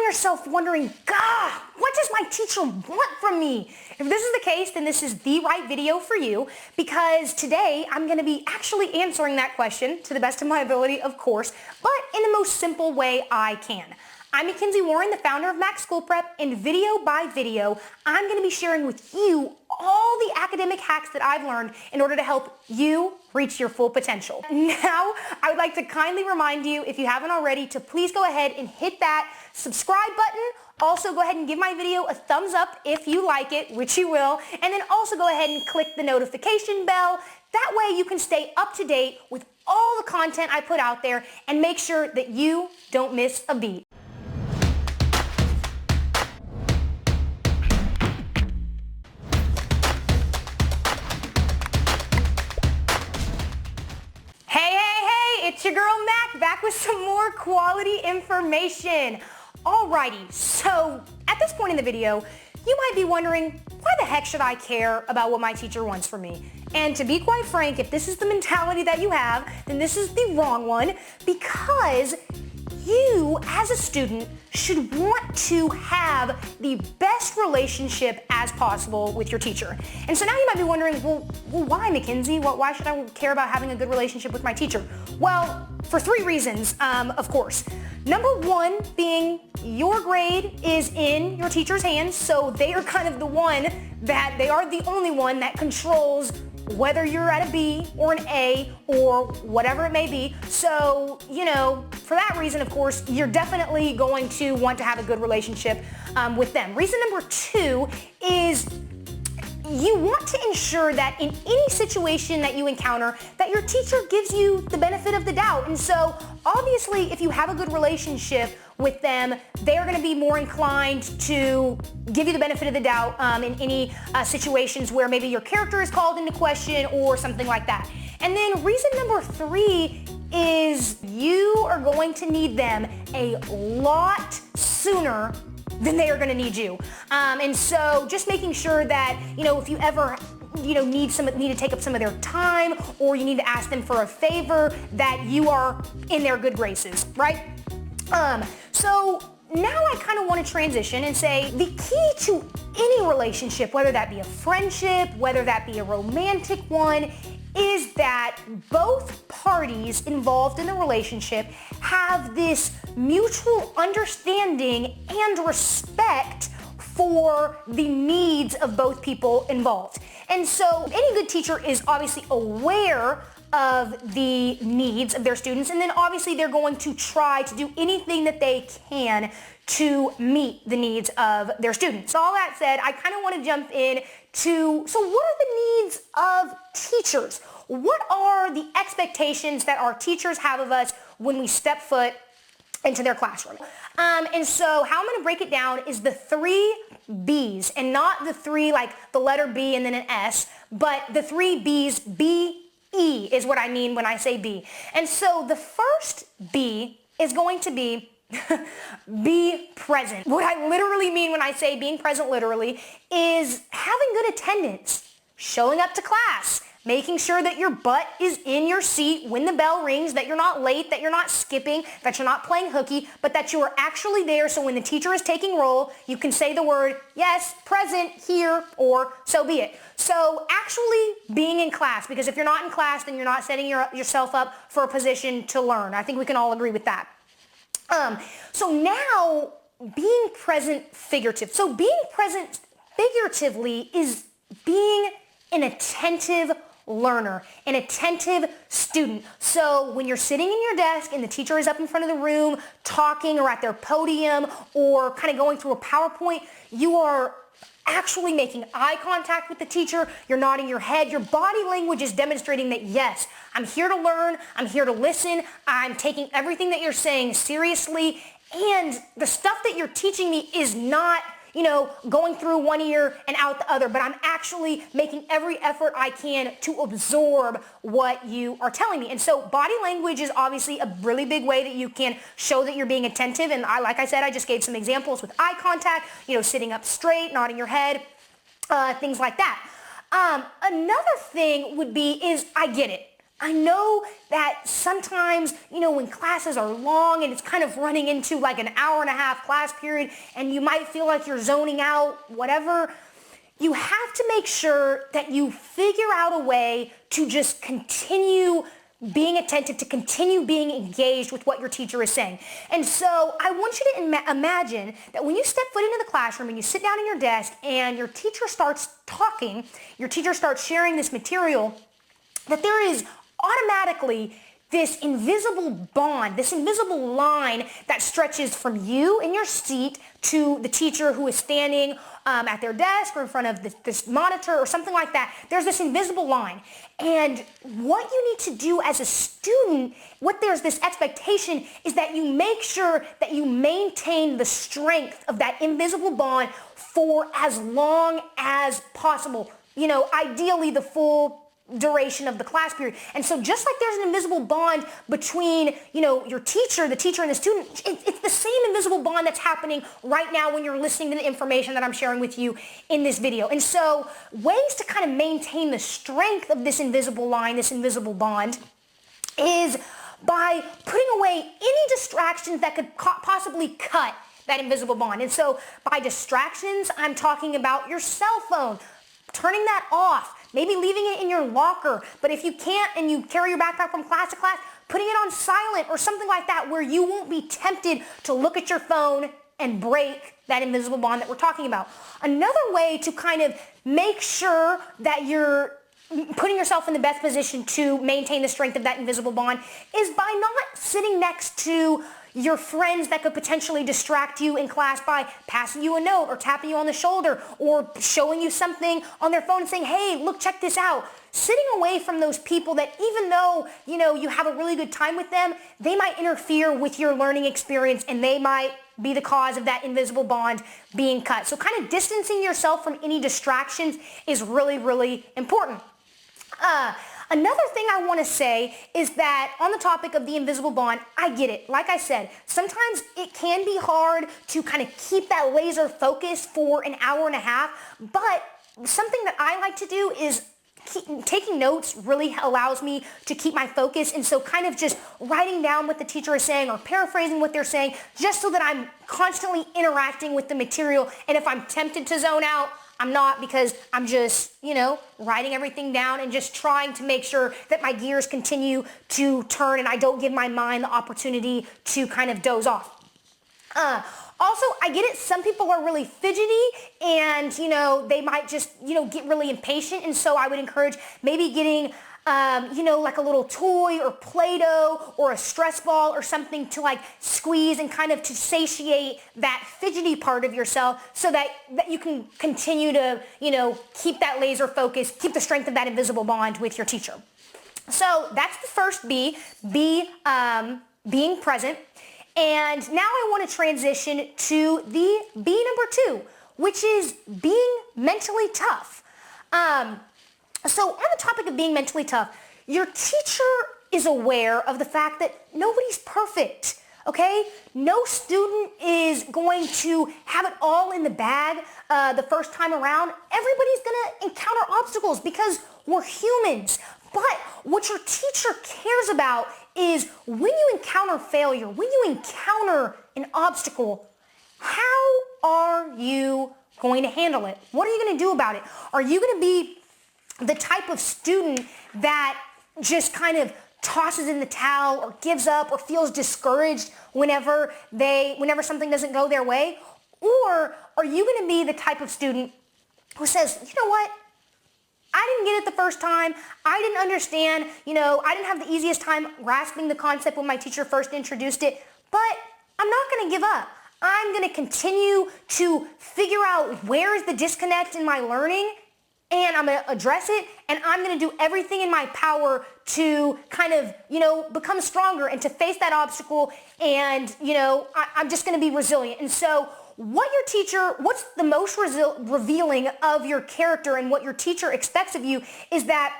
find yourself wondering, God, what does my teacher want from me? If this is the case, then this is the right video for you, because today I'm going to be actually answering that question to the best of my ability, of course, but in the most simple way I can. I'm Mackenzie Warren, the founder of Mac School Prep, and video by video, I'm going to be sharing with you all the academic hacks that I've learned in order to help you reach your full potential. Now, I would like to kindly remind you, if you haven't already, to please go ahead and hit that subscribe button. Also, go ahead and give my video a thumbs up if you like it, which you will, and then also go ahead and click the notification bell. That way you can stay up to date with all the content I put out there and make sure that you don't miss a beat. It's your girl Mac, back with some more quality information. Alrighty, so at this point in the video, you might be wondering, why the heck should I care about what my teacher wants from me? And to be quite frank, if this is the mentality that you have, then this is the wrong one, because you, as a student, should want to have the best relationship as possible with your teacher. And so now you might be wondering, well why, Mackenzie? Why should I care about having a good relationship with my teacher? Well, for three reasons, of course. Number one being your grade is in your teacher's hands, so they are kind of the only one that controls whether you're at a B or an A or whatever it may be. So, for that reason, of course, you're definitely going to want to have a good relationship with them. Reason number two is you want to ensure that in any situation that you encounter, that your teacher gives you the benefit of the doubt. And so, obviously, if you have a good relationship with them, they're going to be more inclined to give you the benefit of the doubt in any situations where maybe your character is called into question or something like that. And then reason number three is you are going to need them a lot sooner than they are going to need you. And so just making sure that, if you ever need to take up some of their time, or you need to ask them for a favor, that you are in their good graces, right? So now I kind of want to transition and say the key to any relationship, whether that be a friendship, whether that be a romantic one, is that both parties involved in the relationship have this mutual understanding and respect for the needs of both people involved. And so any good teacher is obviously aware of the needs of their students, and then obviously they're going to try to do anything that they can to meet the needs of their students. So all that said, I kind of want to jump in to, so what are the needs of teachers? What are the expectations that our teachers have of us when we step foot into their classroom? And so how I'm going to break it down is the three B's, and not the three like the letter B and then an S, but the three B's. B-E is what I mean when I say B. And so the first B is going to be be present. What I literally mean when I say being present literally is having good attendance, showing up to class, making sure that your butt is in your seat when the bell rings, that you're not late, that you're not skipping, that you're not playing hooky, but that you are actually there, so when the teacher is taking roll, you can say the word, yes, present, here, or so be it. So actually being in class, because if you're not in class, then you're not setting yourself up for a position to learn. I think we can all agree with that. So now being present figurative. So being present figuratively is being an attentive learner, an attentive student. So when you're sitting in your desk and the teacher is up in front of the room talking, or at their podium, or kind of going through a PowerPoint, you are actually making eye contact with the teacher, you're nodding your head, your body language is demonstrating that yes, I'm here to learn, I'm here to listen, I'm taking everything that you're saying seriously, and the stuff that you're teaching me is not going through one ear and out the other, but I'm actually making every effort I can to absorb what you are telling me. And so body language is obviously a really big way that you can show that you're being attentive. And like I said, I just gave some examples with eye contact, sitting up straight, nodding your head, things like that. Another thing would be I get it. I know that sometimes, when classes are long and it's kind of running into like an hour and a half class period and you might feel like you're zoning out, whatever, you have to make sure that you figure out a way to just continue being attentive, to continue being engaged with what your teacher is saying. And so I want you to imagine that when you step foot into the classroom and you sit down at your desk and your teacher starts talking, your teacher starts sharing this material, that there is automatically this invisible bond, this invisible line that stretches from you in your seat to the teacher who is standing at their desk or in front of this monitor or something like that. There's this invisible line. And what you need to do as a student, there's this expectation is that you make sure that you maintain the strength of that invisible bond for as long as possible. Ideally the full duration of the class period. And so just like there's an invisible bond between, your teacher, the teacher and the student, it's the same invisible bond that's happening right now when you're listening to the information that I'm sharing with you in this video. And so ways to kind of maintain the strength of this invisible line, this invisible bond, is by putting away any distractions that could possibly cut that invisible bond. And so by distractions, I'm talking about your cell phone, turning that off, maybe leaving it in your locker. But if you can't and you carry your backpack from class to class, putting it on silent or something like that where you won't be tempted to look at your phone and break that invisible bond that we're talking about. Another way to kind of make sure that you're putting yourself in the best position to maintain the strength of that invisible bond is by not sitting next to your friends that could potentially distract you in class by passing you a note or tapping you on the shoulder or showing you something on their phone and saying, hey, look, check this out. Sitting away from those people that even though, you have a really good time with them, they might interfere with your learning experience and they might be the cause of that invisible bond being cut. So kind of distancing yourself from any distractions is really, really important. Another thing I want to say is that on the topic of the invisible bond, I get it. Like I said, sometimes it can be hard to kind of keep that laser focus for an hour and a half, but something that I like to do is taking notes really allows me to keep my focus, and so kind of just writing down what the teacher is saying or paraphrasing what they're saying just so that I'm constantly interacting with the material, and if I'm tempted to zone out, I'm not, because I'm just, writing everything down and just trying to make sure that my gears continue to turn and I don't give my mind the opportunity to kind of doze off. Also, I get it. Some people are really fidgety and, they might just, get really impatient. And so I would encourage maybe getting, like a little toy or Play-Doh or a stress ball or something to like squeeze and kind of to satiate that fidgety part of yourself so that you can continue to, keep that laser focus, keep the strength of that invisible bond with your teacher. So that's the first B, being present. And now I want to transition to the B number 2, which is being mentally tough. So on the topic of being mentally tough, your teacher is aware of the fact that nobody's perfect, okay? No student is going to have it all in the bag the first time around. Everybody's going to encounter obstacles because we're humans. But what your teacher cares about is when you encounter failure, when you encounter an obstacle, how are you going to handle it? What are you going to do about it? Are you going to be the type of student that just kind of tosses in the towel or gives up or feels discouraged whenever something doesn't go their way? Or are you going to be the type of student who says, you know what? I didn't get it the first time. I didn't understand. I didn't have the easiest time grasping the concept when my teacher first introduced it, but I'm not going to give up. I'm going to continue to figure out where is the disconnect in my learning, and I'm going to address it, and I'm going to do everything in my power to kind of, become stronger and to face that obstacle, and, I'm just going to be resilient. And so what's the most revealing of your character and what your teacher expects of you is that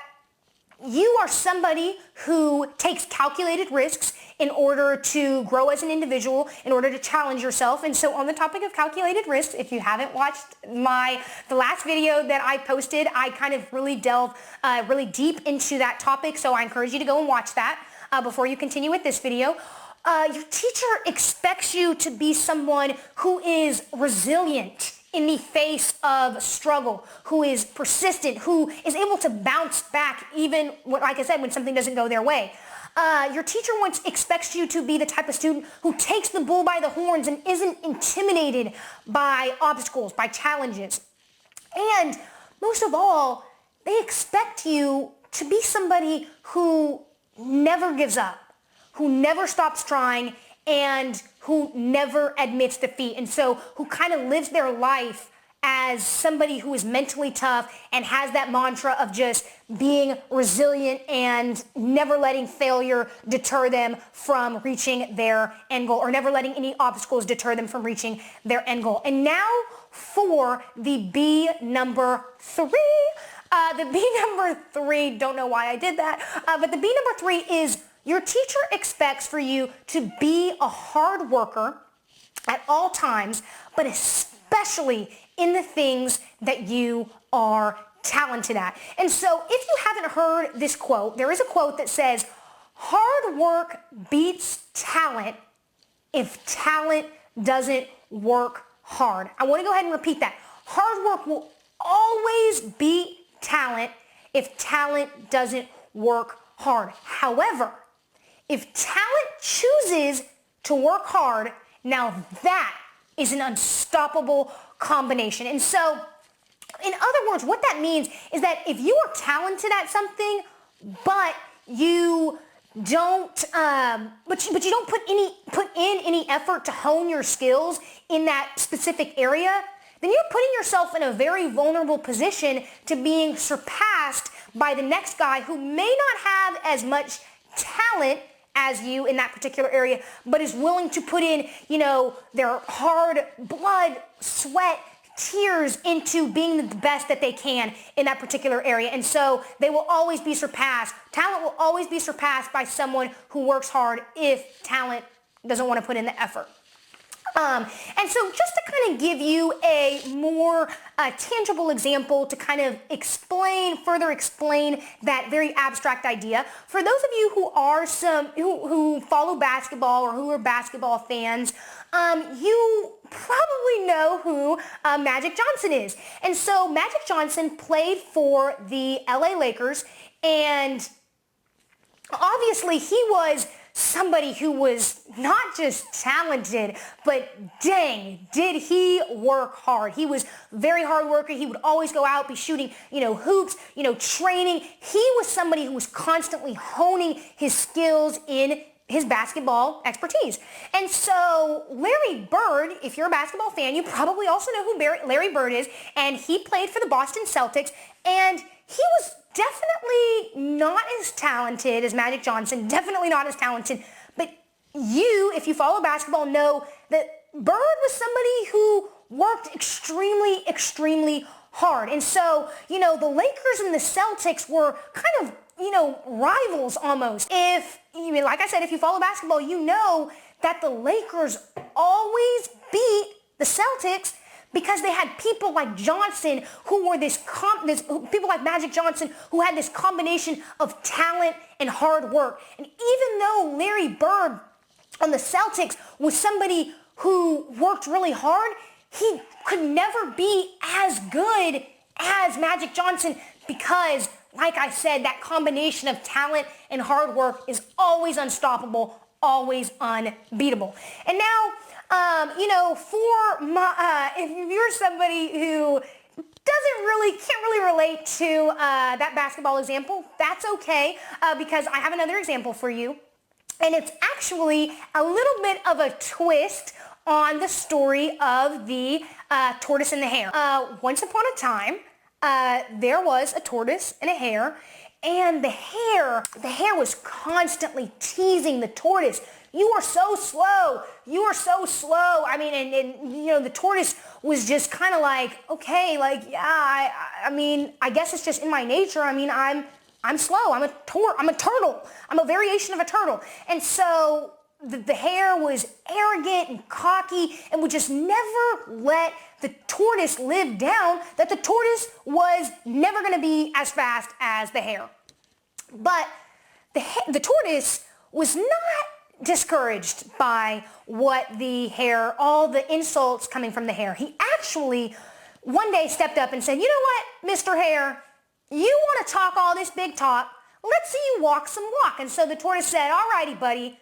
you are somebody who takes calculated risks in order to grow as an individual, in order to challenge yourself. And so on the topic of calculated risks, if you haven't watched the last video that I posted, I kind of really delve really deep into that topic. So I encourage you to go and watch that before you continue with this video. Your teacher expects you to be someone who is resilient in the face of struggle, who is persistent, who is able to bounce back even, like I said, when something doesn't go their way. Your teacher expects you to be the type of student who takes the bull by the horns and isn't intimidated by obstacles, by challenges. And most of all, they expect you to be somebody who never gives up, who never stops trying, and who never admits defeat. And so who kind of lives their life as somebody who is mentally tough and has that mantra of just being resilient and never letting failure deter them from reaching their end goal, or never letting any obstacles deter them from reaching their end goal. And now for the B number 3. The B number 3, don't know why I did that, but the B number 3 is your teacher expects for you to be a hard worker at all times, but especially in the things that you are talented at. And so if you haven't heard this quote, there is a quote that says, hard work beats talent if talent doesn't work hard. I want to go ahead and repeat that. Hard work will always beat talent if talent doesn't work hard. However, if talent chooses to work hard, now that is an unstoppable combination. And so, in other words, what that means is that if you are talented at something, but you don't, but you don't put in any effort to hone your skills in that specific area, then you're putting yourself in a very vulnerable position to being surpassed by the next guy who may not have as much talent as you in that particular area, but is willing to put in, their hard blood, sweat, tears into being the best that they can in that particular area. And so they will always be surpassed. Talent will always be surpassed by someone who works hard if talent doesn't want to put in the effort. And so just to kind of give you a more tangible example to kind of further explain that very abstract idea, for those of you who are who follow basketball or who are basketball fans, you probably know who Magic Johnson is. And so Magic Johnson played for the LA Lakers, and obviously he was somebody who was not just talented, but dang, did he work hard. He was very hard worker. He would always go out, be shooting, hoops, training. He was somebody who was constantly honing his skills in his basketball expertise. And so Larry Bird, if you're a basketball fan, you probably also know who Larry Bird is, and he played for the Boston Celtics, and he was definitely not as talented as Magic Johnson, definitely not as talented, but if you follow basketball, know that Bird was somebody who worked extremely, extremely hard. And so, the Lakers and the Celtics were kind of, rivals almost. Like I said, if you follow basketball, you know that the Lakers always beat the Celtics because they had people like Johnson who were people like Magic Johnson who had this combination of talent and hard work. And even though Larry Bird on the Celtics was somebody who worked really hard, he could never be as good as Magic Johnson because, like I said, that combination of talent and hard work is always unstoppable, always unbeatable. And now, if you're somebody who can't really relate to that basketball example, that's okay, because I have another example for you. And it's actually a little bit of a twist on the story of the tortoise and the hare. Once upon a time, there was a tortoise and a hare, and the hare was constantly teasing the tortoise. You are so slow. You are so slow. I mean, and the tortoise was just kind of like, okay, like, yeah, I guess it's just in my nature. I mean, I'm I'm slow. I'm a turtle. I'm a variation of a turtle. And so the hare was arrogant and cocky and would just never let the tortoise live down that the tortoise was never going to be as fast as the hare. But the tortoise was not discouraged by what the hare, all the insults coming from the hare. He actually one day stepped up and said, you know what, Mr. Hare, you want to talk all this big talk? Let's see you walk some walk. And so the tortoise said, all righty, buddy,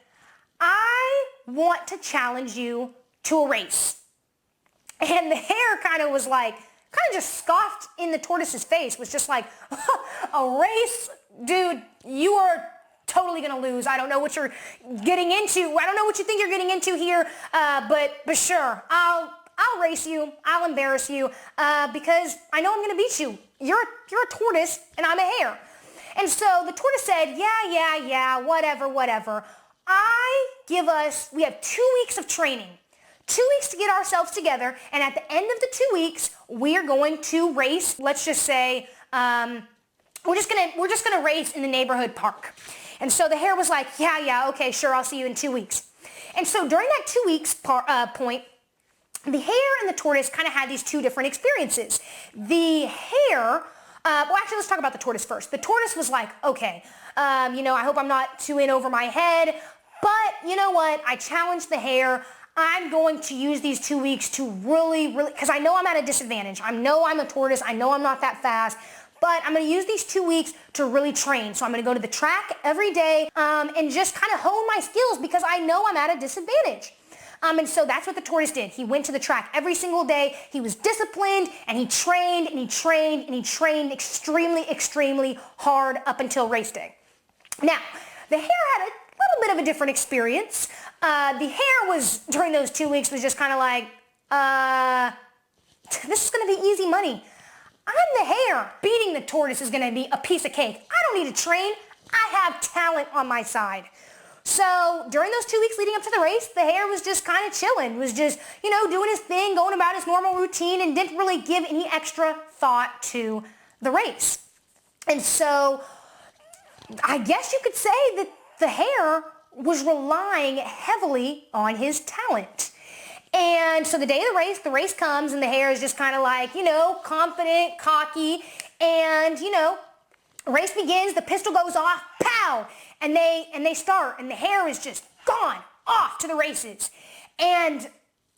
I want to challenge you to a race. And the hare kind of just scoffed in the tortoise's face, was just like, a race? Dude, you are totally going to lose. I don't know what you're getting into. I don't know what you think you're getting into here, but sure, I'll race you. I'll embarrass you because I know I'm going to beat you. You're a tortoise and I'm a hare. And so the tortoise said, yeah, whatever. We have 2 weeks of training, 2 weeks to get ourselves together. And at the end of the 2 weeks, we are going to race. Let's just say, we're just gonna race in the neighborhood park. And so the hare was like, yeah, okay, sure, I'll see you in 2 weeks. And so during that 2 weeks point, the hare and the tortoise kind of had these two different experiences. The hare, actually, let's talk about the tortoise first. The tortoise was like, okay, I hope I'm not too in over my head, but you know what? I challenged the hare. I'm going to use these 2 weeks to really, because I know I'm at a disadvantage. I know I'm a tortoise. I know I'm not that fast. But I'm going to use these 2 weeks to really train. So I'm going to go to the track every day and just kind of hone my skills because I know I'm at a disadvantage. And so that's what the tortoise did. He went to the track every single day. He was disciplined and he trained and he trained and he trained extremely, extremely hard up until race day. Now, the hare had a little bit of a different experience. The hare was, during those 2 weeks, was just kind of like, this is going to be easy money. I'm the hare. Beating the tortoise is going to be a piece of cake. I don't need to train. I have talent on my side. So during those 2 weeks leading up to the race, the hare was just kind of chilling, was just, doing his thing, going about his normal routine, and didn't really give any extra thought to the race. And so I guess you could say that the hare was relying heavily on his talent. And so the day of the race comes, and the hare is just kind of like, confident, cocky, and, race begins, the pistol goes off, pow, and they start, and the hare is just gone off to the races. And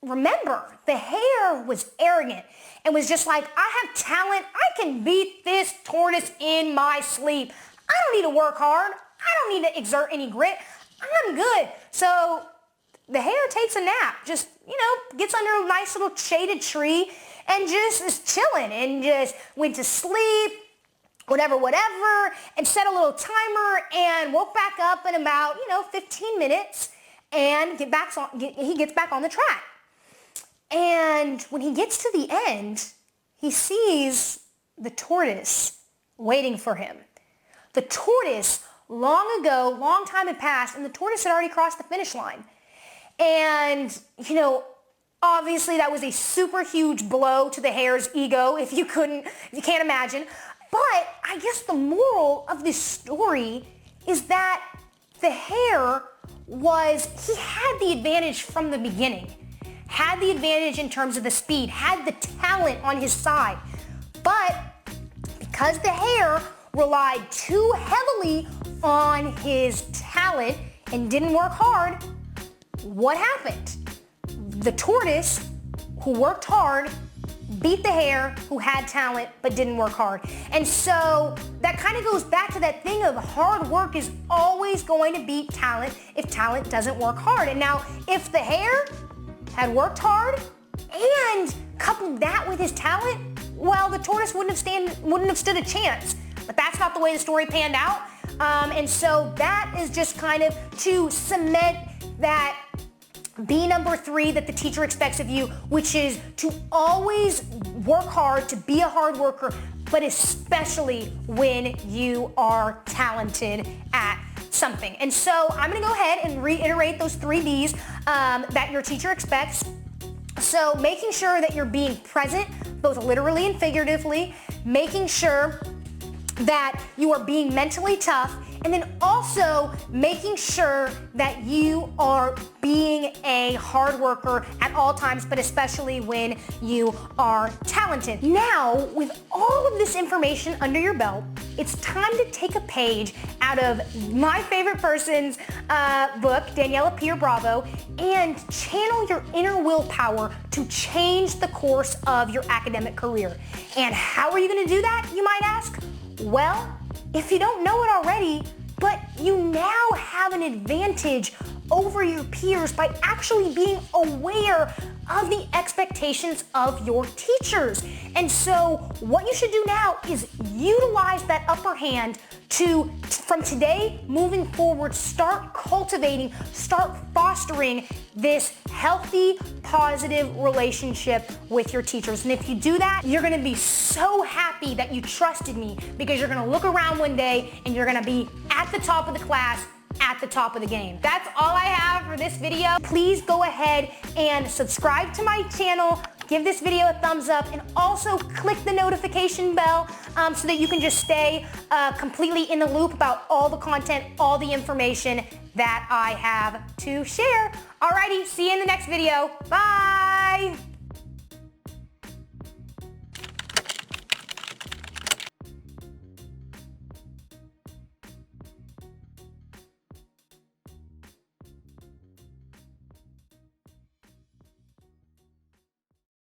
remember, the hare was arrogant and was just like, I have talent, I can beat this tortoise in my sleep. I don't need to work hard, I don't need to exert any grit, I'm good. So the hare takes a nap, just, gets under a nice little shaded tree and just is chilling and just went to sleep, whatever, and set a little timer and woke back up in about, 15 minutes and he gets back on the track. And when he gets to the end, he sees the tortoise waiting for him. The tortoise, long time had passed, and the tortoise had already crossed the finish line. And, obviously that was a super huge blow to the hare's ego, if you can't imagine. But I guess the moral of this story is that the hare he had the advantage from the beginning, had the advantage in terms of the speed, had the talent on his side. But because the hare relied too heavily on his talent and didn't work hard, what happened? The tortoise, who worked hard, beat the hare, who had talent but didn't work hard. And so that kind of goes back to that thing of hard work is always going to beat talent if talent doesn't work hard. And now, if the hare had worked hard and coupled that with his talent, well, the tortoise wouldn't have stood a chance. But that's not the way the story panned out. And so that is just kind of to cement that B number 3 that the teacher expects of you, which is to always work hard, to be a hard worker, but especially when you are talented at something. And so I'm going to go ahead and reiterate those 3 B's that your teacher expects. So making sure that you're being present, both literally and figuratively, making sure that you are being mentally tough, and then also making sure that you are being a hard worker at all times, but especially when you are talented. Now, with all of this information under your belt, it's time to take a page out of my favorite person's book, Daniela Pierre Bravo, and channel your inner willpower to change the course of your academic career. And how are you going to do that, you might ask? Well, if you don't know it already, but you now have an advantage over your peers by actually being aware of the expectations of your teachers. And so what you should do now is utilize that upper hand to, from today moving forward, start cultivating, start fostering this healthy, positive relationship with your teachers. And if you do that, you're gonna be so happy that you trusted me, because you're gonna look around one day and you're gonna be at the top of the class, at the top of the game. That's all I have for this video. Please go ahead and subscribe to my channel, give this video a thumbs up, and also click the notification bell so that you can just stay completely in the loop about all the content, all the information that I have to share. Alrighty, see you in the next video. Bye!